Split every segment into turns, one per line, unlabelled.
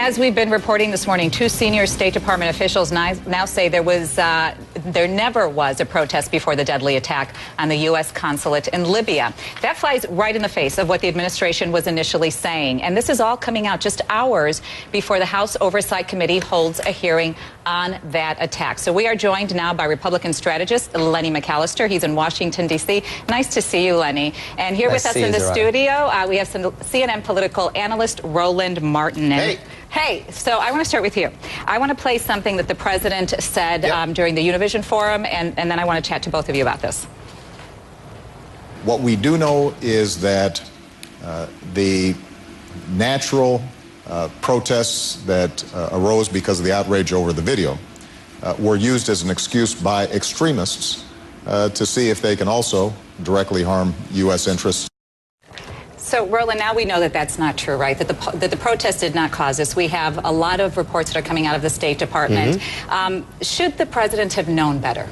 As we've been reporting this morning, two senior State Department officials now say there never was a protest before the deadly attack on the U.S. consulate in Libya. That flies right in the face of what the administration was initially saying. And this is all coming out just hours before the House Oversight Committee holds a hearing on that attack. So we are joined now by Republican strategist Lenny McAllister. He's in Washington, D.C. Nice to see you, Lenny. And here with us in the studio, we have some CNN political analyst Roland Martin. Hey, so I want to start with you. I want to play something that the president said during the Univision Forum, and then I want to chat to both of you about this.
What we do know is that the natural protests that arose because of the outrage over the video were used as an excuse by extremists to see if they can also directly harm U.S. interests.
So, Roland, now we know that that's not true, right? That the protest did not cause this. We have a lot of reports that are coming out of the State Department. Should the president have known better?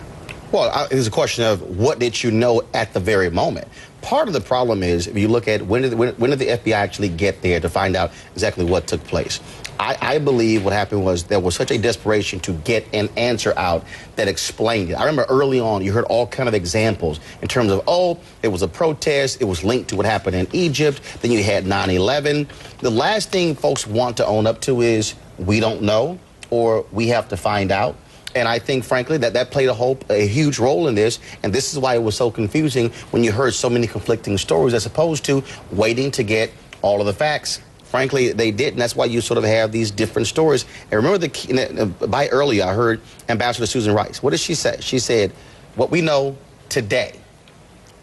Well, it's a question of what did you know at the very moment. Part of the problem is, if you look at when did the FBI actually get there to find out exactly what took place. I believe what happened was there was such a desperation to get an answer out that explained it. I remember early on you heard all kind of examples in terms of, oh, it was a protest, it was linked to what happened in Egypt, then you had 9/11. The last thing folks want to own up to is we don't know or we have to find out. And I think, frankly, that played a huge role in this. And this is why it was so confusing when you heard so many conflicting stories as opposed to waiting to get all of the facts. Frankly, they didn't. That's why you sort of have these different stories. And remember, by earlier, I heard Ambassador Susan Rice. What did she say? She said, what we know today,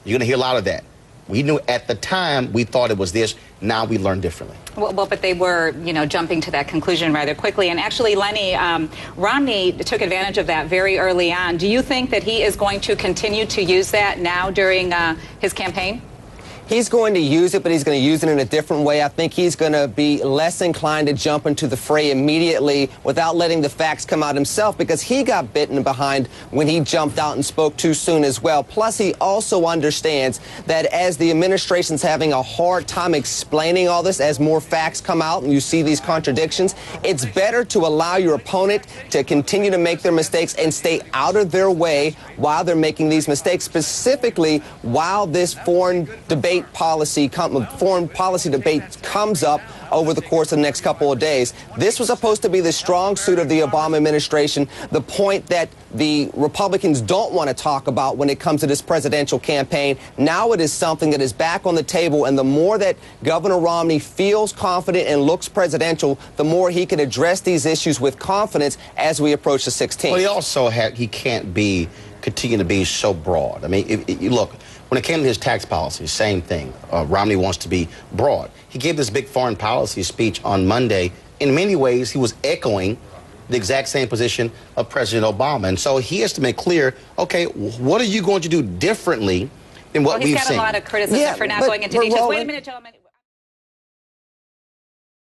you're going to hear a lot of that. We knew at the time we thought it was this. Now we learn differently.
Well, but they were, jumping to that conclusion rather quickly. And actually, Lenny, Romney took advantage of that very early on. Do you think that he is going to continue to use that now during his campaign?
He's going to use it, but he's going to use it in a different way. I think he's going to be less inclined to jump into the fray immediately without letting the facts come out himself, because he got bitten behind when he jumped out and spoke too soon as well. Plus, he also understands that as the administration's having a hard time explaining all this, as more facts come out and you see these contradictions, it's better to allow your opponent to continue to make their mistakes and stay out of their way while they're making these mistakes, specifically while this foreign policy debate comes up over the course of the next couple of days. This was supposed to be the strong suit of the Obama administration, the point that the Republicans don't want to talk about when it comes to this presidential campaign. Now it is something that is back on the table, and the more that Governor Romney feels confident and looks presidential, the more he can address these issues with confidence as we approach the 16th.
Well, he also he can't continue to be so broad. I mean, if you look, when it came to his tax policy, same thing. Romney wants to be broad. He gave this big foreign policy speech on Monday. In many ways, he was echoing the exact same position of President Obama. And so he has to make clear, okay, what are you going to do differently than what we've seen?
He's got a lot of criticism for not going into details. Wait a minute, gentlemen.